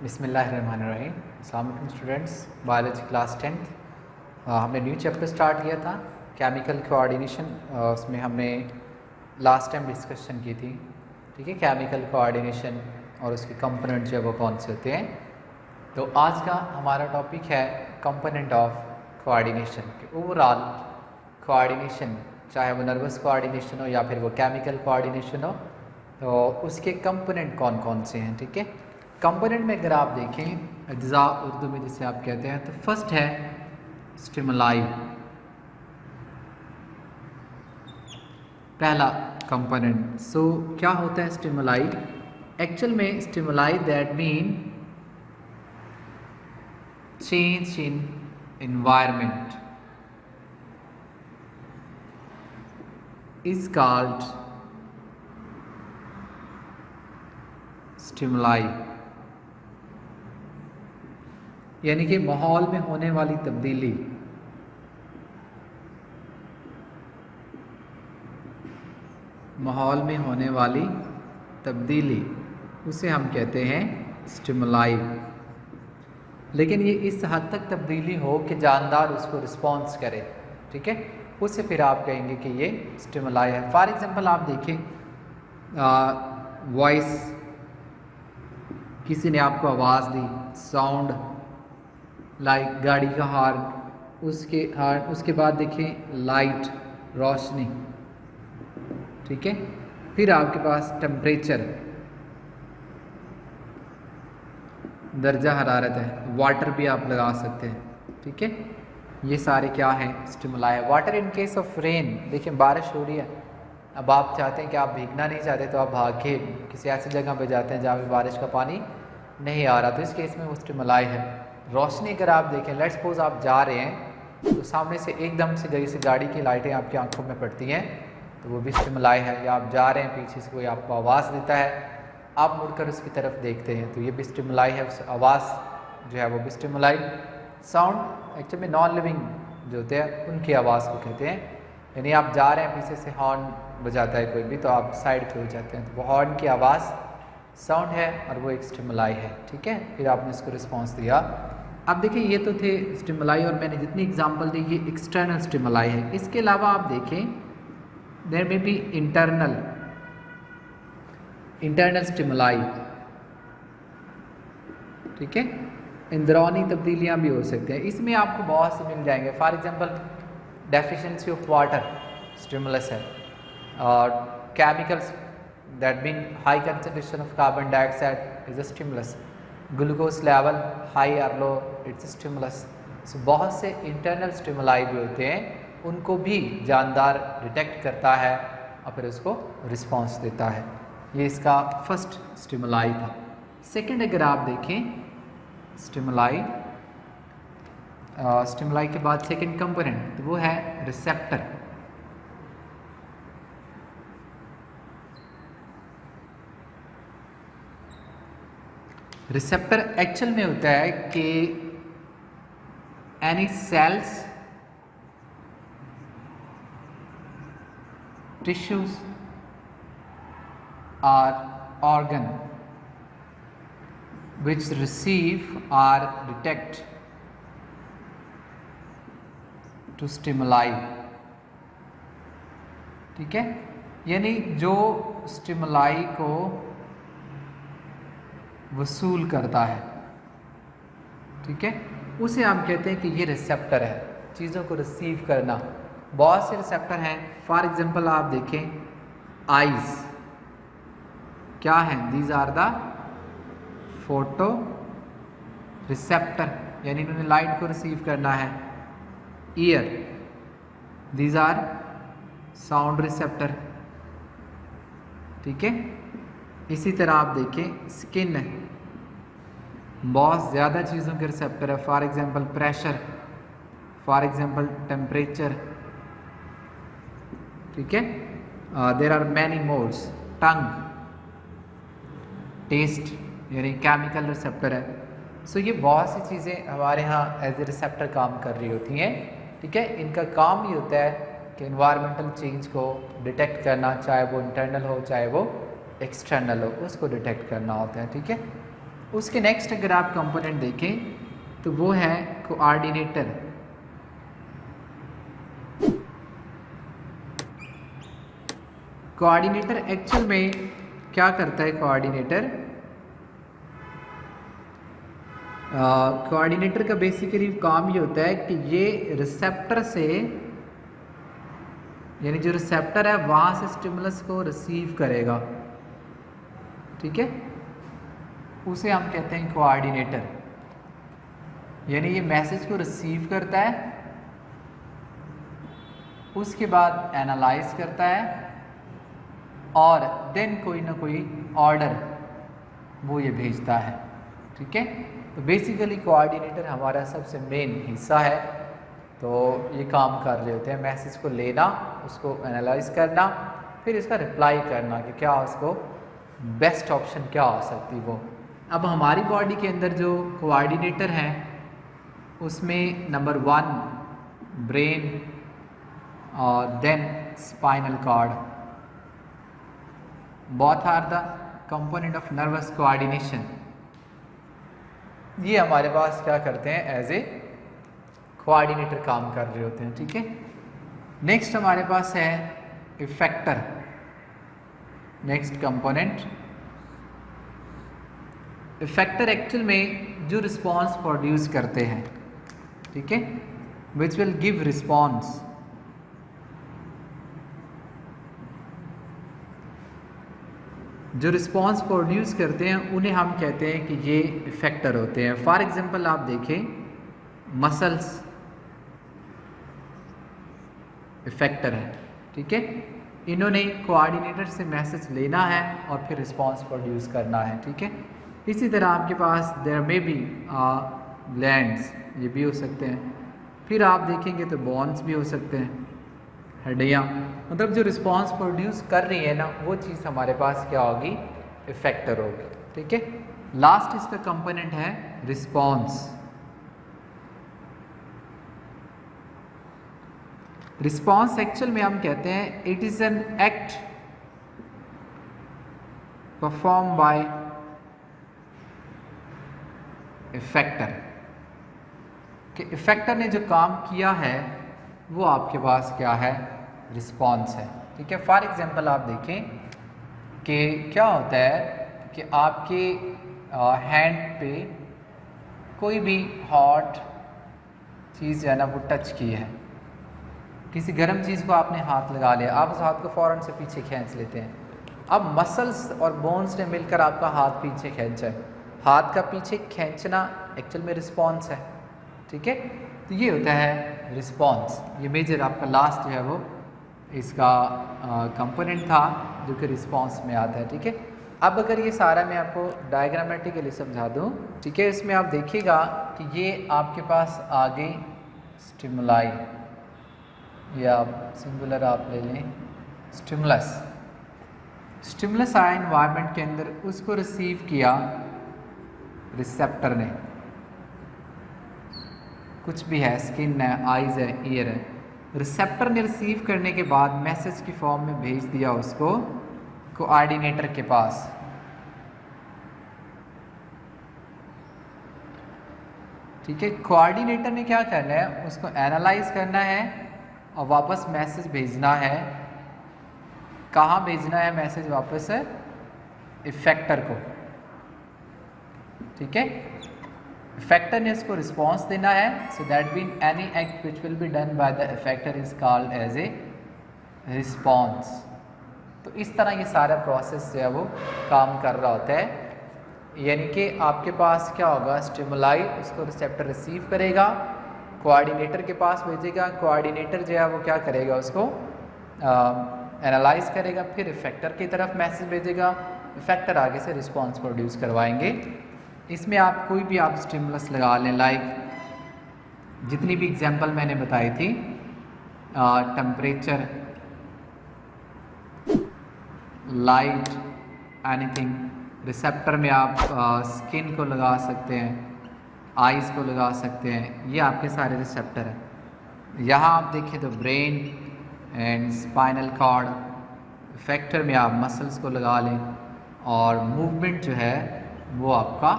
बिस्मिल्लाहिर्रहमानिर्रहीम। अस्सलाम वालेकुम स्टूडेंट्स, बायोलॉजी क्लास 10th। हमने न्यू चैप्टर स्टार्ट किया था केमिकल कोऑर्डिनेशन। उसमें हमने लास्ट टाइम डिस्कशन की थी, ठीक है, केमिकल कोऑर्डिनेशन और उसके कंपोनेंट जो है वो कौन से होते हैं। तो आज का हमारा टॉपिक है कंपोनेंट ऑफ कोऑर्डिनेशन के ओवरऑल कोऑर्डिनेशन, चाहे वो नर्वस कोऑर्डिनेशन हो या फिर वो केमिकल कोऑर्डिनेशन हो, तो उसके कंपोनेंट कौन कौन से हैं। ठीक है, कंपोनेंट में अगर आप देखें अज्जा उर्दू में जिसे आप कहते हैं, तो फर्स्ट है स्टिमुलाई, पहला कंपोनेंट। सो क्या होता है स्टिमुलाई? एक्चुअल में stimuli that mean change in environment is called stimuli, यानी कि माहौल में होने वाली तब्दीली, माहौल में होने वाली तब्दीली उसे हम कहते हैं स्टिमुलाई। लेकिन ये इस हद तक तब्दीली हो कि जानदार उसको रिस्पॉन्स करे, ठीक है, उसे फिर आप कहेंगे कि ये स्टिमुलाई है। फॉर एग्जांपल आप देखें वॉइस, किसी ने आपको आवाज़ दी, साउंड लाइक गाड़ी का हॉर्न, उसके बाद देखें लाइट, रोशनी, ठीक है, फिर आपके पास टेम्परेचर, दर्जा हरारत है, वाटर भी आप लगा सकते हैं, ठीक है, ये सारे क्या हैं? स्टिमुलाई है। Water in case of rain, देखिए बारिश हो रही है, अब आप चाहते हैं कि आप भीगना नहीं चाहते, तो आप भाग के किसी ऐसी जगह पे जाते हैं जहाँ पे बारिश का पानी नहीं आ रहा, तो इस केस में वो स्टिमुलाई है। रोशनी अगर आप देखें, लेट्स सपोज आप जा रहे हैं तो सामने से एकदम से जैसे गाड़ी की लाइटें आपकी आंखों में पड़ती हैं, तो वो भी स्टिमुलाई है। या आप जा रहे हैं, पीछे से कोई आपको आवाज़ देता है, आप मुड़कर उसकी तरफ देखते हैं, तो ये भी स्टिमुलाई है। उस आवाज़ जो है वो भी स्टिमुलाई। साउंड एक्चुअली में नॉन लिविंग जो होते हैं उनकी आवाज़ को कहते हैं, यानी आप जा रहे हैं, पीछे से हॉर्न बजाता है कोई भी, तो आप साइड पे हो जाते हैं, तो वो हॉर्न की आवाज़ साउंड है और वो एक स्टिमुलाई है, ठीक है। फिर आपने इसको रिस्पॉन्स दिया। अब देखिए ये तो थे स्टिमुलाई, और मैंने जितनी एग्जांपल दी ये एक्सटर्नल स्टिमुलाई है। इसके अलावा आप देखें देयर में भी इंटरनल स्टिमुलाई, ठीक है, इंद्रानी तब्दीलियाँ भी हो सकते हैं, इसमें आपको बहुत से मिल जाएंगे। For example deficiency of water stimulus है, और chemicals that mean high concentration of carbon dioxide is a stimulus, glucose level high और लो इट्स अ स्टिमुलस। सो बहुत से इंटरनल स्टिमुलाई भी होते हैं, उनको भी जानदार डिटेक्ट करता है और फिर उसको रिस्पॉन्स देता है। ये इसका फर्स्ट स्टिमुलाई था। सेकंड अगर आप देखें स्टिमुलाई, स्टिमुलाई के बाद सेकंड कंपोनेंट तो वो है रिसेप्टर। रिसेप्टर एक्चुअल में होता है कि एनी सेल्स, टिश्यूज और organ which receive or detect to stimuli, ठीक है, यानी जो स्टिमुलाई को वसूल करता है, ठीक है, उसे हम कहते हैं कि ये रिसेप्टर है, चीज़ों को रिसीव करना। बहुत से रिसेप्टर हैं। फॉर एग्जांपल आप देखें आइज़ क्या हैं? These are the photo receptor, यानी इन्होंने लाइट को रिसीव करना है। Ear, these are sound receptor, ठीक है। इसी तरह आप देखें स्किन, बहुत ज़्यादा चीज़ों के रिसेप्टर है। For example pressure, for example temperature, ठीक है। There are many modes. Tongue, taste, यानी केमिकल रिसेप्टर है। सो ये बहुत सी चीज़ें हमारे यहाँ एज ए रिसेप्टर काम कर रही होती हैं, ठीक है। इनका काम ये होता है कि इन्वायरमेंटल चेंज को डिटेक्ट करना, चाहे वो इंटरनल हो चाहे वो एक्सटर्नल हो, उसको डिटेक्ट करना होता है, ठीक है। उसके नेक्स्ट अगर आप कंपोनेंट देखें तो वो है कोऑर्डिनेटर। कोऑर्डिनेटर एक्चुअल में क्या करता है? कोऑर्डिनेटर का बेसिकली काम ये होता है कि ये रिसेप्टर से, यानी जो रिसेप्टर है वहाँ से स्टिमुलस को रिसीव करेगा, ठीक है, उसे हम कहते हैं कोऑर्डिनेटर। यानी ये मैसेज को रिसीव करता है, उसके बाद एनालाइज करता है और देन कोई ना कोई ऑर्डर वो ये भेजता है, ठीक है। तो बेसिकली कोऑर्डिनेटर हमारा सबसे मेन हिस्सा है। तो ये काम कर रहे होते हैं मैसेज को लेना, उसको एनालाइज करना, फिर इसका रिप्लाई करना कि क्या उसको बेस्ट ऑप्शन क्या हो सकती वो। अब हमारी बॉडी के अंदर जो कोऑर्डिनेटर हैं उसमें नंबर 1 ब्रेन और then spinal cord, both are the component of nervous coordination. ये हमारे पास क्या करते हैं? एज ए कोऑर्डिनेटर काम कर रहे होते हैं, ठीक है। नेक्स्ट हमारे पास है effector, next component. Effector actual में जो रिस्पॉन्स प्रोड्यूस करते हैं, ठीक है, विच विल गिव रिस्पॉन्स। जो रिस्पॉन्स प्रोड्यूस करते हैं उन्हें हम कहते हैं कि ये इफेक्टर होते हैं। फॉर एग्जांपल आप देखें मसल्स इफेक्टर है, ठीक है। इन्होंने कोऑर्डिनेटर से मैसेज लेना है और फिर रिस्पॉन्स प्रोड्यूस करना है, ठीक है। इसी तरह आपके पास देयर मे बी ग्लैंड्स, ये भी हो सकते हैं। फिर आप देखेंगे तो बोन्स भी हो सकते हैं, हड्डियाँ। मतलब जो रिस्पॉन्स प्रोड्यूस कर रही है ना वो चीज़ हमारे पास क्या होगी? इफेक्टर होगी, ठीक है। लास्ट इसका कंपोनेंट है रिस्पॉन्स। रिस्पॉन्स एक्चुअल में हम कहते हैं it is an act perform by effector, कि इफेक्टर ने जो काम किया है वो आपके पास क्या है? रिस्पॉन्स है, ठीक है। फॉर एग्जांपल आप देखें कि क्या होता है कि आपके हैंड पे कोई भी हॉट चीज़ जो है ना वो टच की है, किसी गर्म चीज़ को आपने हाथ लगा लिया, आप उस हाथ को फ़ौरन से पीछे खींच लेते हैं। अब मसल्स और बोन्स ने मिलकर आपका हाथ पीछे खींचा है। हाथ का पीछे खींचना एक्चुअल में रिस्पॉन्स है, ठीक है। तो ये होता है रिस्पॉन्स। ये मेजर आपका लास्ट जो है वो इसका कंपोनेंट था जो कि रिस्पॉन्स में आता है, ठीक है। अब अगर ये सारा मैं आपको डायग्रामेटिकली समझा दूँ, ठीक है, इसमें आप देखिएगा कि ये आपके पास आगे स्टिमुलाई, या सिंगुलर आप ले लें स्टिमुलस। स्टिमुलस आया इन्वायरमेंट के अंदर, उसको रिसीव किया रिसेप्टर ने, कुछ भी है, स्किन है, आइज़ है, ईयर है। रिसेप्टर ने रिसीव करने के बाद मैसेज की फॉर्म में भेज दिया उसको कोऑर्डिनेटर के पास। ठीक है, कोऑर्डिनेटर ने क्या करना है? उसको एनालाइज करना है और वापस मैसेज भेजना है। कहाँ भेजना है मैसेज? वापस है इफेक्टर को, ठीक है। इफेक्टर ने इसको रिस्पॉन्स देना है। So that mean any act which will be done by the effector is called as a response. तो इस तरह ये सारा प्रोसेस जो है वो काम कर रहा होता है। यानी कि आपके पास क्या होगा? स्टिमुलाई, उसको रिसेप्टर रिसीव करेगा, कोऑर्डिनेटर के पास भेजेगा, कोऑर्डिनेटर जो है वो क्या करेगा? उसको एनालाइज करेगा, फिर इफेक्टर की तरफ मैसेज भेजेगा, इफेक्टर आगे से रिस्पॉन्स प्रोड्यूस करवाएंगे। इसमें आप कोई भी आप स्टिमुलस लगा लें, लाइक जितनी भी एग्जांपल मैंने बताई थी, टेम्परेचर, लाइट, एनीथिंग। रिसेप्टर में आप स्किन को लगा सकते हैं, आइज़ को लगा सकते हैं, ये आपके सारे रिसेप्टर हैं। यहाँ आप देखें तो brain and spinal cord. Effector में आप मसल्स को लगा लें और मूवमेंट जो है वो आपका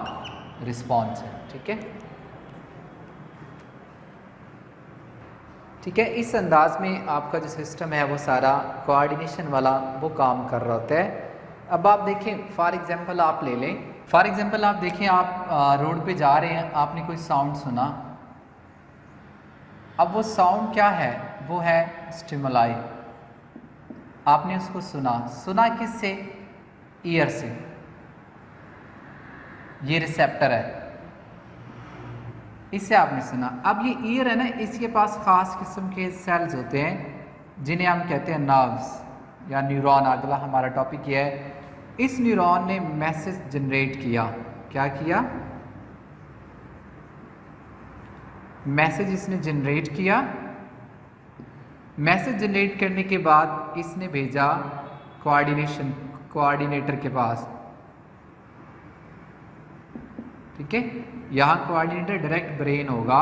रिस्पॉन्स है। ठीक है, इस अंदाज में आपका जो सिस्टम है वो सारा कोऑर्डिनेशन वाला वो काम कर रहा होता है। अब आप देखें, फॉर एग्जांपल आप ले लें, फॉर एग्जांपल आप देखें, आप रोड पे जा रहे हैं, आपने कोई साउंड सुना। अब वो साउंड क्या है, वो है स्टिमुलाई। आपने उसको सुना किससे? ईयर से। ये रिसेप्टर है, इससे आपने सुना। अब ये ईयर है ना, इसके पास खास किस्म के सेल्स होते हैं जिन्हें हम कहते हैं नर्व्स या न्यूरॉन। अगला हमारा टॉपिक ये है, इस न्यूरॉन ने मैसेज जनरेट किया। क्या किया? मैसेज इसने जनरेट किया। मैसेज जनरेट करने के बाद इसने भेजा कोऑर्डिनेटर के पास। ठीक है, यहाँ कोऑर्डिनेटर डायरेक्ट ब्रेन होगा,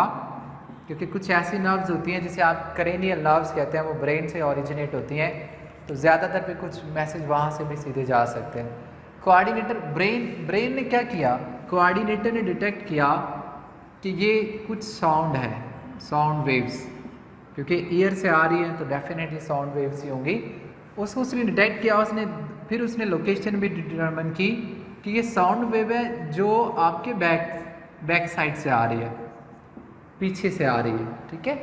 क्योंकि कुछ ऐसी नर्व्स होती हैं जिसे आप करेनियल नर्व्स कहते हैं, वो ब्रेन से ओरिजिनेट होती हैं, तो ज़्यादातर पे कुछ मैसेज वहाँ से भी सीधे जा सकते हैं। कोऑर्डिनेटर ब्रेन ने क्या किया? कोऑर्डिनेटर ने डिटेक्ट किया कि ये कुछ साउंड है, साउंड वेव्स, क्योंकि ईयर से आ रही है तो डेफिनेटली साउंड वेव्स ही होंगी। उसको उसने डिटेक्ट किया, फिर उसने लोकेशन भी डिटरमिन की कि ये साउंड वेव है जो आपके बैक साइड से आ रही है, पीछे से आ रही है। ठीक है,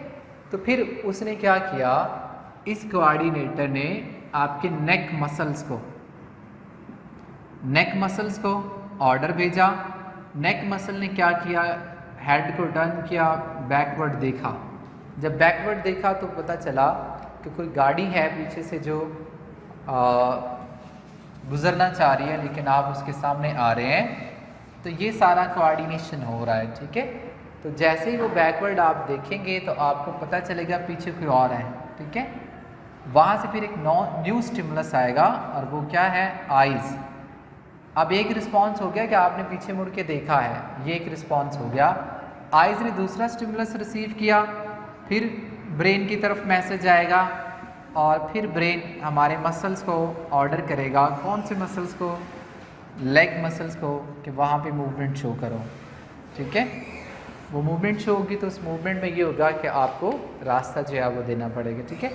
तो फिर उसने क्या किया, इस कोऑर्डिनेटर ने आपके नेक मसल्स को ऑर्डर भेजा। नेक मसल ने क्या किया, हेड को टर्न किया, बैकवर्ड देखा। जब बैकवर्ड देखा तो पता चला कि कोई गाड़ी है पीछे से जो गुजरना चाह रही है, लेकिन आप उसके सामने आ रहे हैं, तो ये सारा कोऑर्डिनेशन हो रहा है। ठीक है, तो जैसे ही वो बैकवर्ड आप देखेंगे तो आपको पता चलेगा पीछे कोई और है। ठीक है, वहाँ से फिर एक न्यू स्टिमुलस आएगा, और वो क्या है? आइज़। अब एक रिस्पॉन्स हो गया कि आपने पीछे मुड़ के देखा है, ये एक रिस्पॉन्स हो गया। आइज़ ने दूसरा स्टिमुलस रिसीव किया, फिर ब्रेन की तरफ मैसेज आएगा, और फिर ब्रेन हमारे मसल्स को ऑर्डर करेगा। कौन से मसल्स को? लेग मसल्स को, कि वहाँ पे मूवमेंट शो करो। ठीक है, वो मूवमेंट शो होगी तो उस मूवमेंट में ये होगा कि आपको रास्ता जो है वो देना पड़ेगा। ठीक है,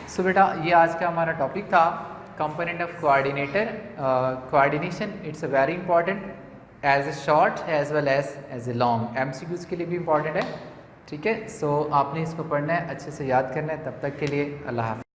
सो बेटा ये आज का हमारा टॉपिक था, component of coordination. It's a very important as a short as well as a long. MCQs के लिए भी इंपॉर्टेंट है। ठीक है, सो आपने इसको पढ़ना है, अच्छे से याद करना है। तब तक के लिए अल्लाह हाफ़िज़।